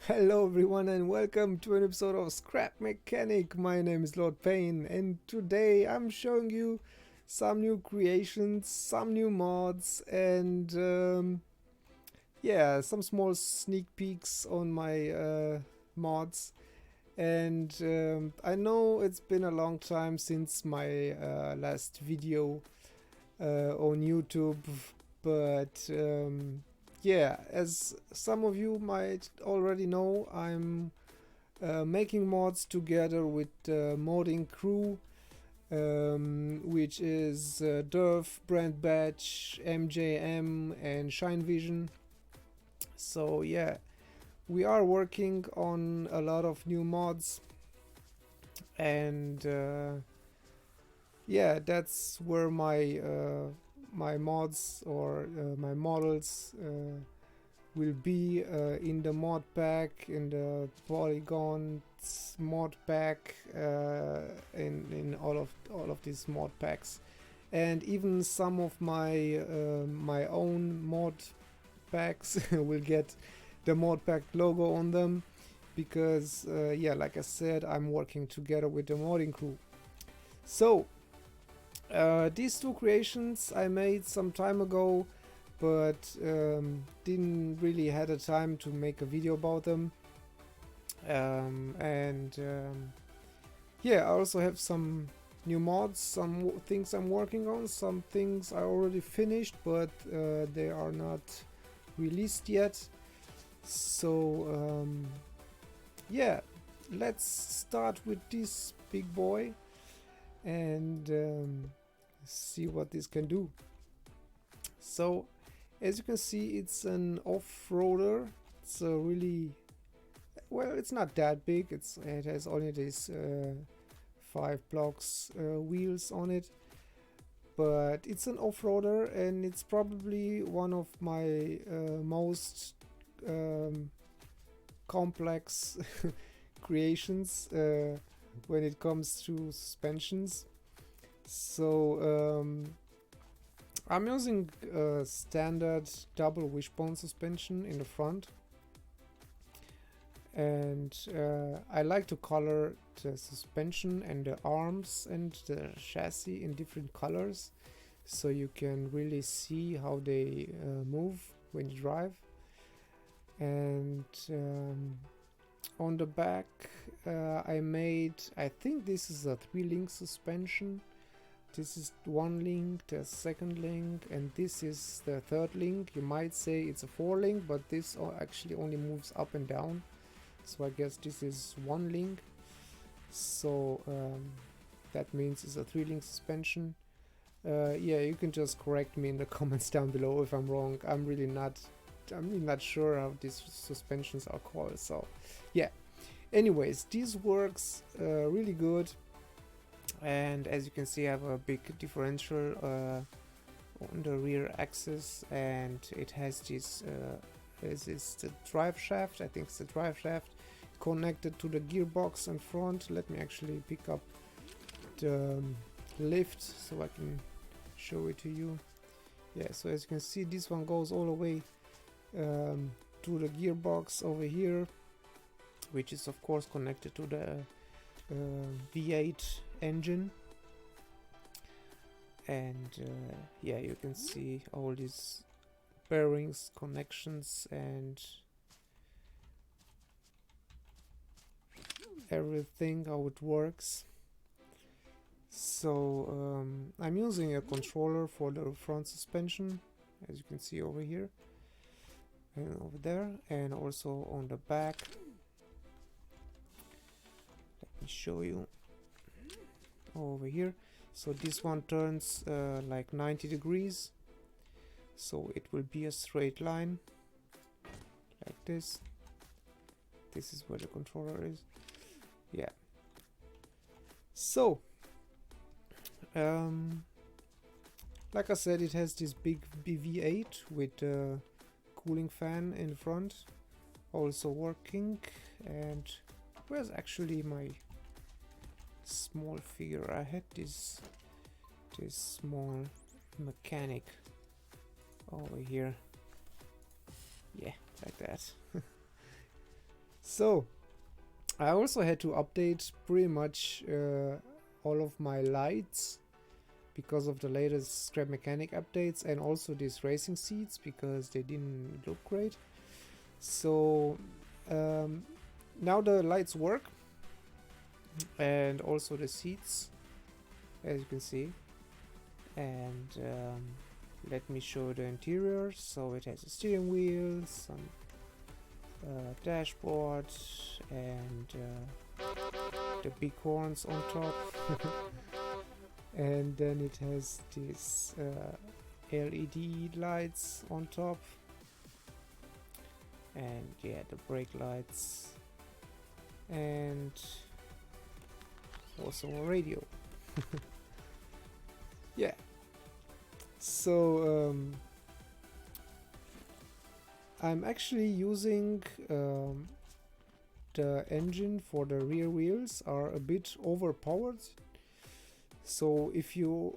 Hello everyone and welcome to an episode of Scrap Mechanic. My name is Lord Payne and today I'm showing you some new creations, some new mods and yeah, some small sneak peeks on my mods. And I know it's been a long time since my last video on YouTube, but yeah, as some of you might already know, I'm making mods together with modding crew, which is Derf, Brand Batch, MJM, and Shine Vision. So yeah, we are working on a lot of new mods, and yeah, that's where my mods or my models will be in the mod pack, in the polygons mod pack, in all of these mod packs, and even some of my my own mod packs will get the mod pack logo on them, because yeah, like I said, I'm working together with the modding crew. So these two creations I made some time ago, but didn't really had a time to make a video about them. And yeah, I also have some new mods, some things I'm working on, some things I already finished, but they are not released yet. So yeah, let's start with this big boy and see what this can do. So as you can see, it's an off-roader. It's a really, well, it's not that big. It has only these 5 blocks wheels on it, but it's an off-roader, and it's probably one of my most complex creations when it comes to suspensions. So I'm using a standard double wishbone suspension in the front, and I like to color the suspension and the arms and the chassis in different colors, so you can really see how they move when you drive. And on the back I think this is a 3-link suspension. This is one link, the second link, and this is the third link. You might say it's a 4-link, but this actually only moves up and down, so I guess this is one link. So that means it's a 3-link suspension. Yeah, you can just correct me in the comments down below if I'm wrong. I'm really not sure how these suspensions are called. So yeah, anyways, this works really good. And as you can see, I have a big differential on the rear axis, and it has this the drive shaft. I think it's the drive shaft connected to the gearbox in front. Let me actually pick up the lift so I can show it to you. Yeah, so as you can see, this one goes all the way to the gearbox over here, which is of course connected to the V8 engine. And yeah, you can see all these bearings, connections, and everything, how it works. So I'm using a controller for the front suspension, as you can see over here and over there, and also on the back. Let me show you over here. So this one turns like 90 degrees, so it will be a straight line like this. This is where the controller is. Yeah. So like I said, it has this big V8 with a cooling fan in front, also working. And where's actually my small figure? I had this small mechanic over here. Yeah, like that. So I also had to update pretty much all of my lights because of the latest scrap mechanic updates, and also these racing seats because they didn't look great. So now the lights work, and also the seats, as you can see. And let me show the interior. So it has a steering wheel, some dashboard, and the big horns on top. And then it has these LED lights on top, and yeah, the brake lights, and also a radio. Yeah, so I'm actually using the engine for the rear wheels are a bit overpowered. So if you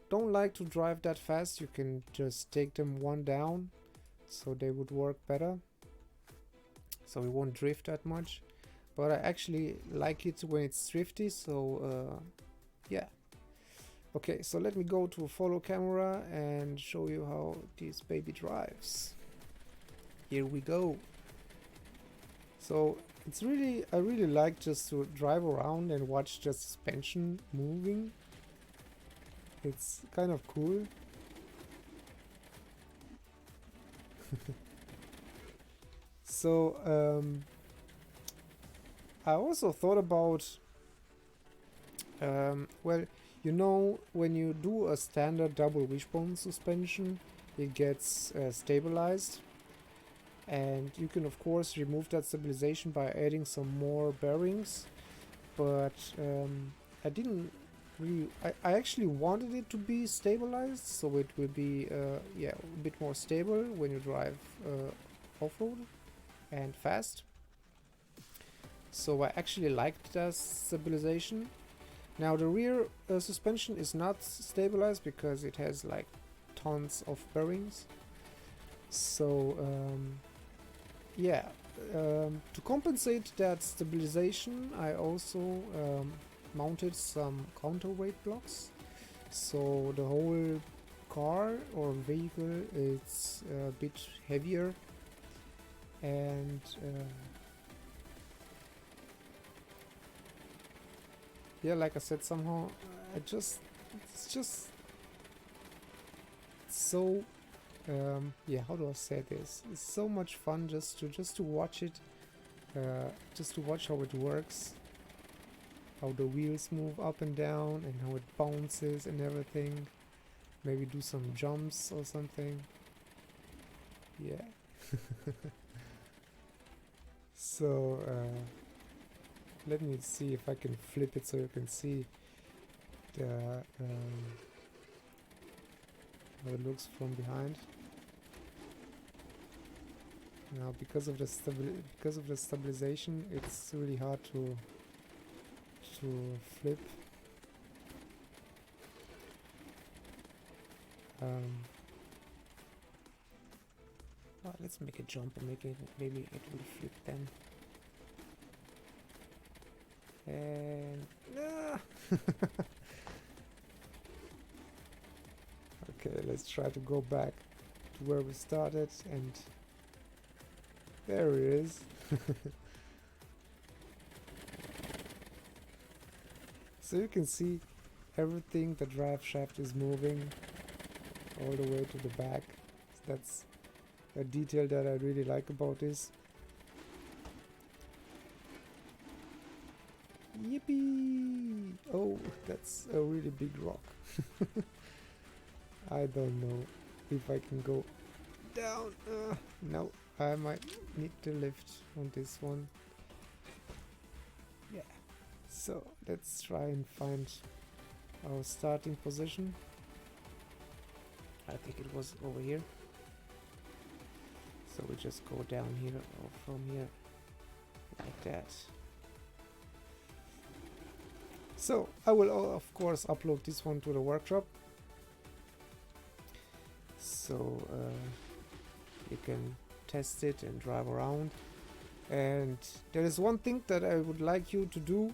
don't like to drive that fast, you can just take them one down, so they would work better. So we won't drift that much. But I actually like it when it's drifty, so yeah. Okay, so let me go to a follow camera and show you how this baby drives. Here we go. So it's really, I really like just to drive around and watch the suspension moving. It's kind of cool. So I also thought about well, you know, when you do a standard double wishbone suspension, it gets stabilized, and you can of course remove that stabilization by adding some more bearings, but I didn't really, I actually wanted it to be stabilized, so it will be yeah, a bit more stable when you drive off-road and fast. So I actually liked that stabilization. Now the rear suspension is not stabilized because it has like tons of bearings. So yeah, to compensate that stabilization, I also mounted some counterweight blocks. So the whole car or vehicle is a bit heavier, and yeah, like I said, somehow it's just so yeah, how do I say this? It's so much fun just to watch it, just to watch how it works, how the wheels move up and down, and how it bounces and everything. Maybe do some jumps or something. Yeah. So let me see if I can flip it so you can see the how it looks from behind. Now, because of the stabilization, it's really hard to flip. Well, let's make a jump and make it, maybe it will flip then. And okay, let's try to go back to where we started, and there it is. So you can see everything, the drive shaft is moving all the way to the back. That's a detail that I really like about this. Yippee! Oh, that's a really big rock. I don't know if I can go down. No, I might need to lift on this one. Yeah. So let's try and find our starting position. I think it was over here. So we just go down here or from here like that. So I will of course upload this one to the workshop, so you can test it and drive around. And there is one thing that I would like you to do.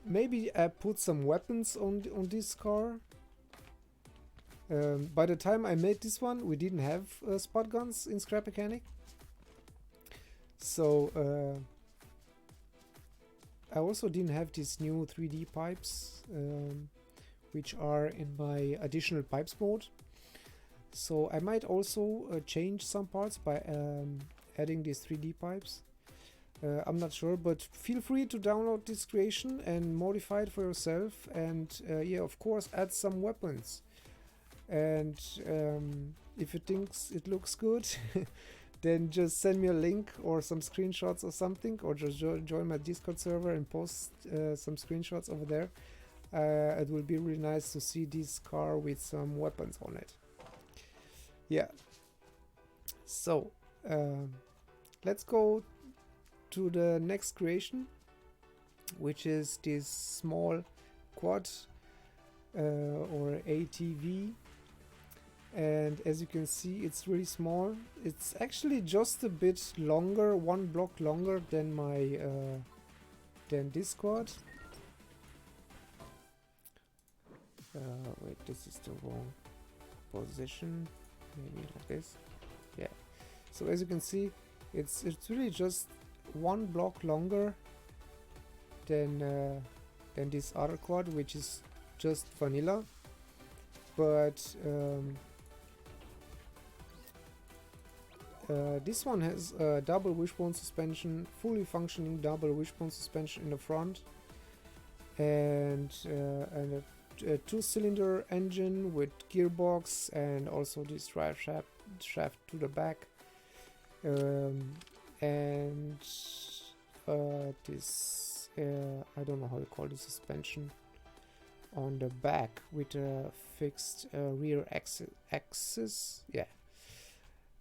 Maybe put some weapons on this car. By the time I made this one, we didn't have spot guns in Scrap Mechanic. So I also didn't have these new 3D pipes, which are in my additional pipes mode. So I might also change some parts by adding these 3D pipes. I'm not sure, but feel free to download this creation and modify it for yourself. And yeah, of course, add some weapons. And if you think it looks good, then just send me a link or some screenshots or something, or just join my Discord server and post some screenshots over there. It will be really nice to see this car with some weapons on it. Yeah. So let's go to the next creation, which is this small quad or ATV. And as you can see, it's really small. It's actually just a bit longer, one block longer than my than this quad. Wait, this is the wrong position. Maybe like this. Yeah. So as you can see, it's really just one block longer than this other quad, which is just vanilla. But this one has a double wishbone suspension, fully functioning double wishbone suspension in the front, and a two-cylinder engine with gearbox, and also this drive shaft to the back, and this I don't know how you call this suspension on the back with a fixed rear axis. Yeah.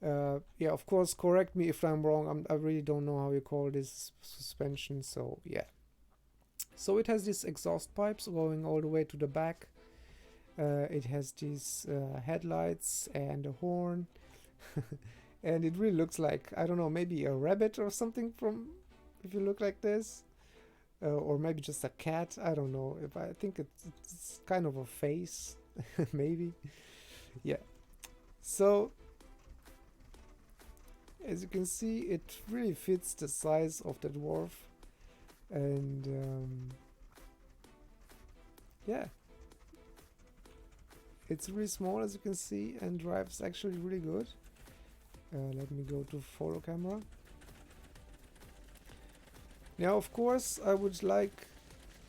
Yeah, of course, correct me if I'm wrong. I really don't know how you call this suspension, so yeah. So it has these exhaust pipes going all the way to the back. It has these headlights and a horn. And it really looks like, I don't know, maybe a rabbit or something from, if you look like this. Or maybe just a cat, I don't know. I think it's kind of a face, maybe. Yeah. So as you can see, it really fits the size of the dwarf, and yeah, it's really small, as you can see, and drives actually really good. Let me go to photo camera. Now, of course, I would like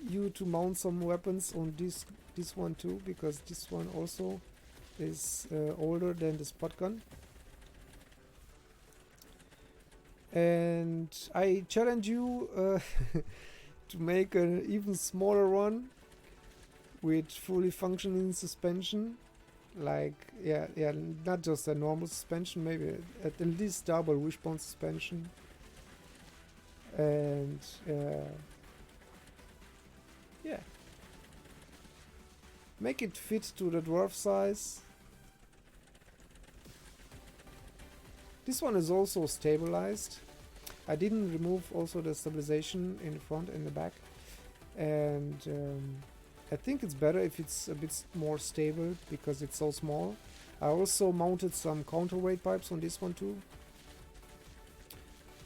you to mount some weapons on this one too, because this one also is older than the spot gun. And I challenge you to make an even smaller one with fully functioning suspension, like yeah, not just a normal suspension, maybe at least double wishbone suspension, and yeah, make it fit to the dwarf size. This one is also stabilized. I didn't remove also the stabilization in the front and the back, and I think it's better if it's a bit more stable because it's so small. I also mounted some counterweight pipes on this one too,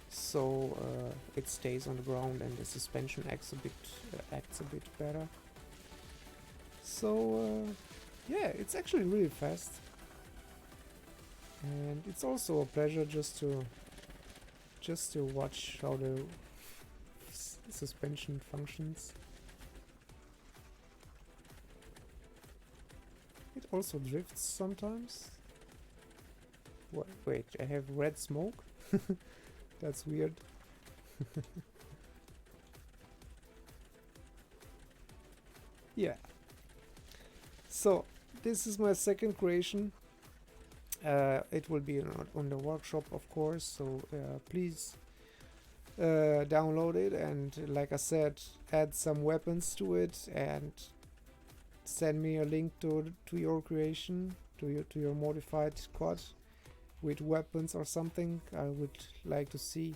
so it stays on the ground and the suspension acts a bit better. So yeah, it's actually really fast. And it's also a pleasure just to watch how the suspension functions. It also drifts sometimes. Wait, I have red smoke? That's weird. Yeah. So, this is my second creation. It will be on the workshop, of course, so please download it, and like I said, add some weapons to it and send me a link to your creation, to your modified quad with weapons or something. I would like to see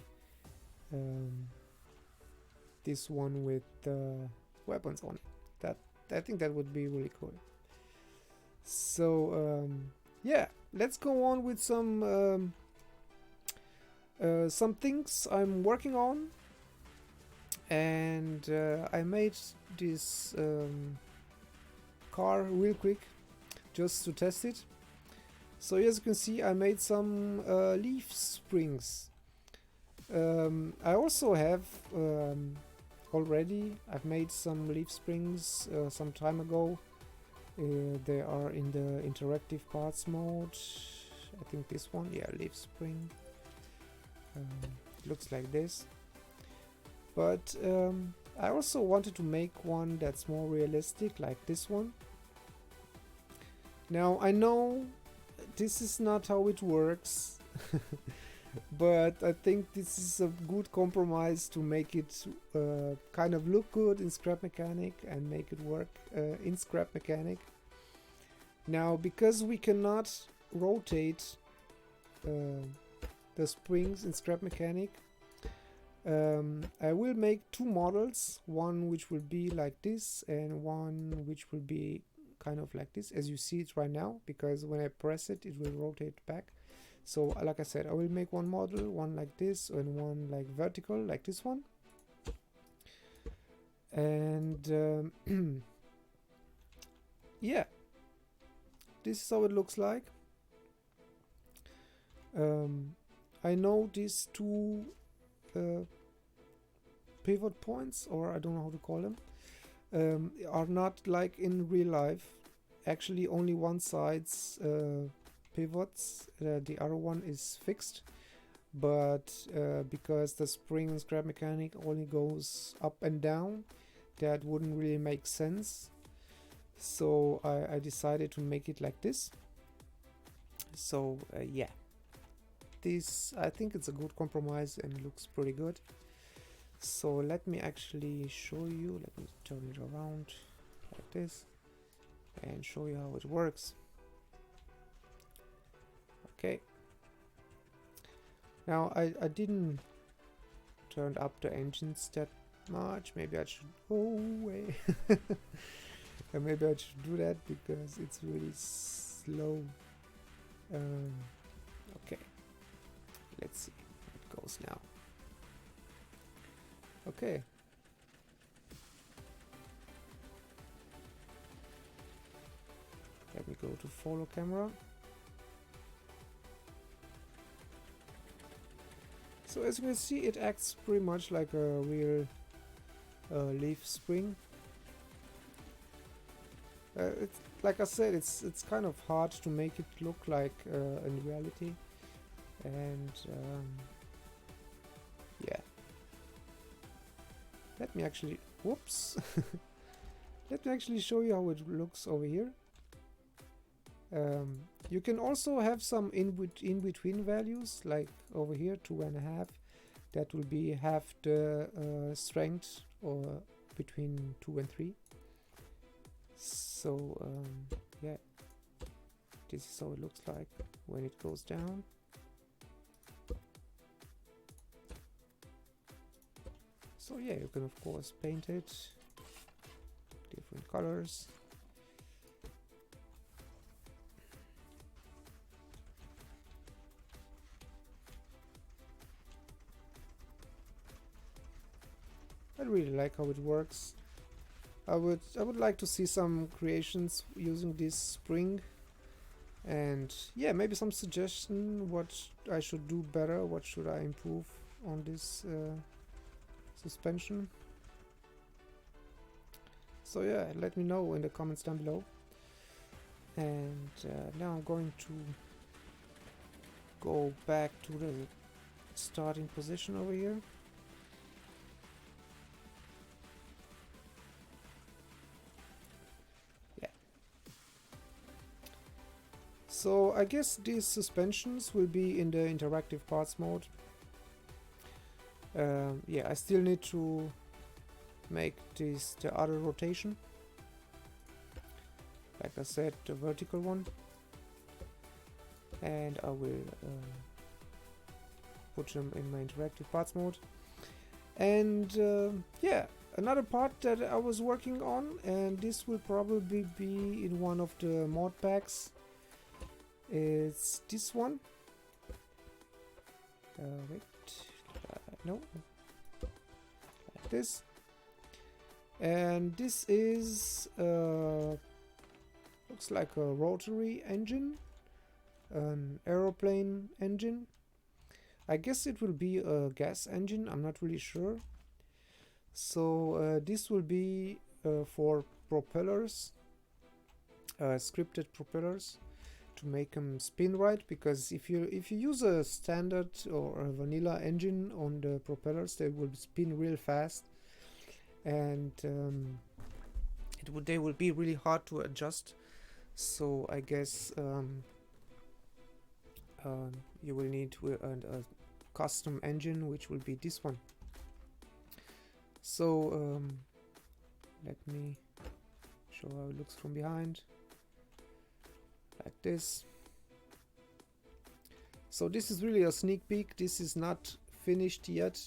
this one with weapons on it. That, I think that would be really cool. So yeah, let's go on with some things I'm working on. And I made this car real quick just to test it. So as you can see, I made some leaf springs. I also have already, I've made some leaf springs some time ago. They are in the interactive parts mode. I think this one, yeah, leaf spring. Looks like this. But I also wanted to make one that's more realistic, like this one. Now I know this is not how it works, but I think this is a good compromise to make it kind of look good in Scrap Mechanic and make it work in Scrap Mechanic. Now, because we cannot rotate the springs in Scrap Mechanic, I will make two models, one which will be like this and one which will be kind of like this, as you see it right now, because when I press it, it will rotate back. So like I said, I will make one model, one like this and one like vertical, like this one. And yeah, this is how it looks like. I know these two pivot points, or I don't know how to call them, are not like in real life. Actually, only one side's pivots, the other one is fixed. But because the spring in Scrap Mechanic only goes up and down, that wouldn't really make sense. So I decided to make it like this. So yeah, this, I think it's a good compromise and looks pretty good. So let me actually show you, let me turn it around like this and show you how it works. Okay, now I didn't turn up the engines that much. Maybe I should, oh wait, maybe I should do that because it's really slow. Okay, let's see how it goes now. Okay. Let me go to follow camera. So as you can see, it acts pretty much like a real leaf spring. It's, like I said, it's kind of hard to make it look like in reality, and yeah. Let me actually, whoops. Let me actually show you how it looks over here. You can also have some in between values, like over here 2.5. That will be half the strength, or between 2 and 3. So yeah, this is how it looks like when it goes down. So yeah, you can of course paint it different colors. I really like how it works. I would like to see some creations using this spring, and yeah, maybe some suggestion what I should do better, what should I improve on this suspension. So yeah, let me know in the comments down below. And now I'm going to go back to the starting position over here. Yeah. So I guess these suspensions will be in the interactive parts mode. Yeah, I still need to make this the other rotation, like I said, the vertical one. and I will put them in my interactive parts mode. And yeah, another part that I was working on, and this will probably be in one of the mod packs, is this one. Wait, no, like this. And this is looks like a rotary engine, an aeroplane engine. I guess it will be a gas engine, I'm not really sure. So this will be for propellers, scripted propellers, to make them spin right, because if you use a standard or a vanilla engine on the propellers, they will spin real fast, and they will be really hard to adjust. So I guess you will need a custom engine, which will be this one. So let me show how it looks from behind, like this. So this is really a sneak peek. This is not finished yet,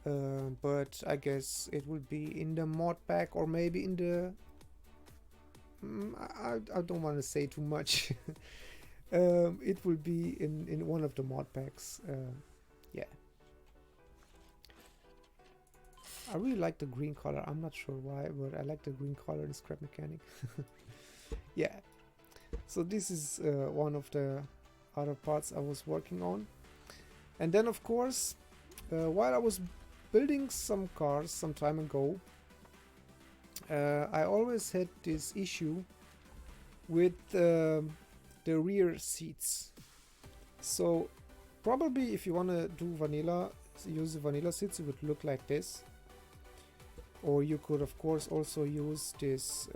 but I guess it will be in the mod pack, or maybe in the I don't want to say too much. It will be in one of the mod packs. Yeah, I really like the green color. I'm not sure why, but I like the green color in Scrap Mechanic. Yeah, so this is one of the other parts I was working on. And then of course, while I was building some cars some time ago, I always had this issue with the rear seats. So probably if you want to do vanilla, use the vanilla seats, it would look like this. Or you could of course also use this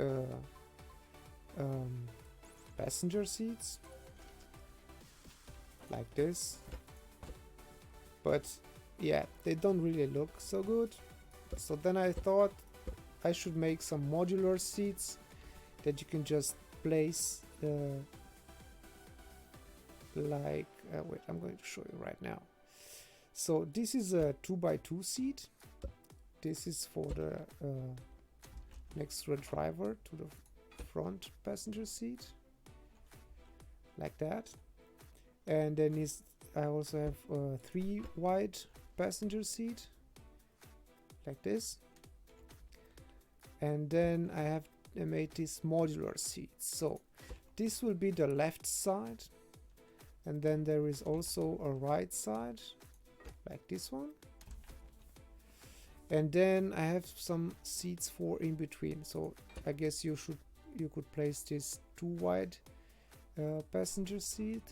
passenger seats like this, but yeah, they don't really look so good. So then I thought I should make some modular seats that you can just place like wait, I'm going to show you right now. So this is a 2x2 seat. This is for the next to the driver, to the front passenger seat, like that. And then I also have a 3 wide passenger seat, like this. And then I made this modular seats. So this will be the left side, and then there is also a right side, like this one. And then I have some seats for in between. So I guess you could place this 2 wide passenger seat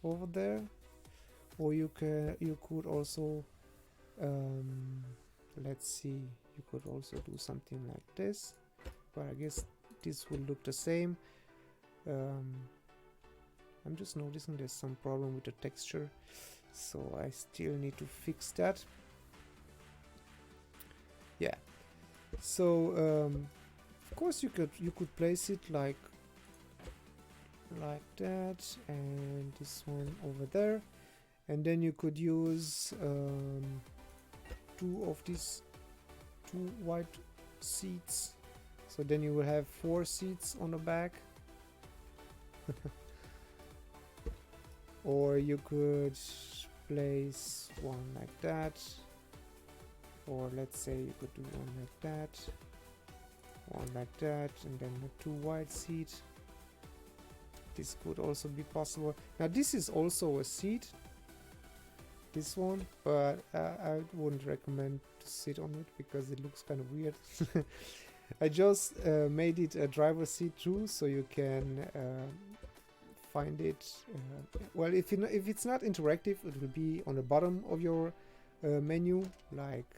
over there, or you could also let's see, you could also do something like this, but I guess this will look the same. I'm just noticing there's some problem with the texture, so I still need to fix that. Yeah, so of course you could place it like that, and this one over there, and then you could use 2 of these 2 wide seats, so then you will have 4 seats on the back. Or you could place one like that, or let's say you could do one like that, one like that, and then a 2 wide seat. This could also be possible. Now this is also a seat, this one, but I wouldn't recommend to sit on it because it looks kind of weird. I just made it a driver seat too, so you can find it. Well, if it's not interactive, it will be on the bottom of your menu, like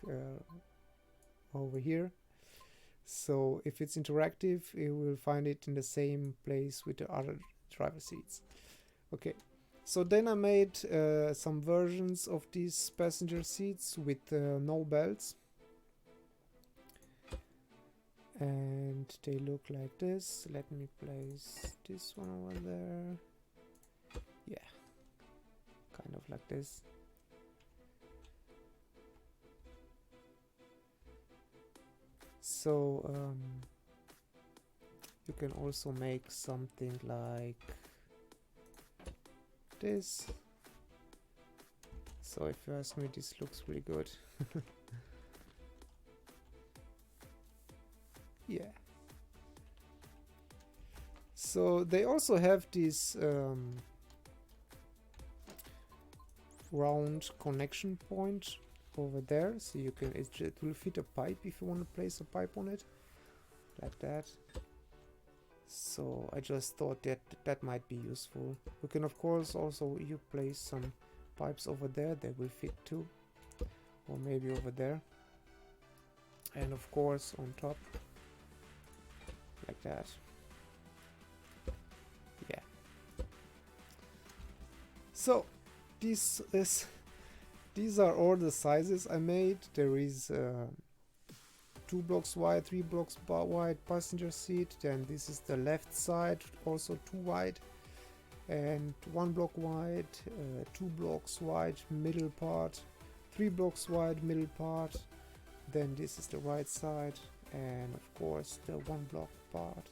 over here. So if it's interactive, you will find it in the same place with the other driver seats. Okay, so then I made some versions of these passenger seats with no belts, and they look like this. Let me place this one over there. Yeah, kind of like this. So you can also make something like this. So if you ask me, this looks really good. Yeah. So they also have this round connection point over there, so you can, it will fit a pipe if you want to place a pipe on it, like that. So I just thought that that might be useful. You can of course also, you place some pipes over there, they will fit too, or maybe over there, and of course on top, like that. Yeah. So these are all the sizes I made. There is 2 blocks wide, 3 blocks wide passenger seat. Then this is the left side, also 2 wide, and 1 block wide, 2 blocks wide middle part, 3 blocks wide middle part. Then this is the right side, and of course the 1 block part.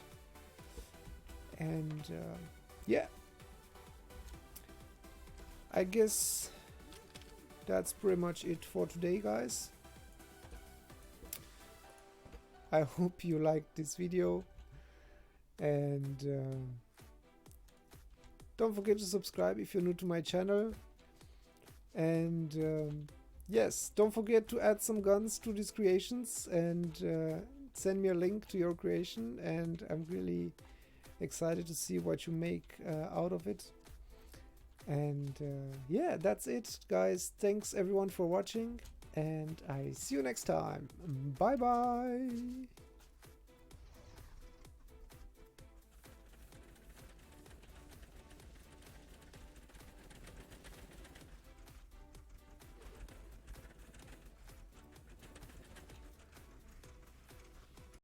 And yeah, I guess that's pretty much it for today, guys. I hope you liked this video, and don't forget to subscribe if you're new to my channel. And yes, don't forget to add some guns to these creations and send me a link to your creation, and I'm really excited to see what you make out of it. And yeah, that's it, guys. Thanks everyone for watching, and I see you next time. Bye bye.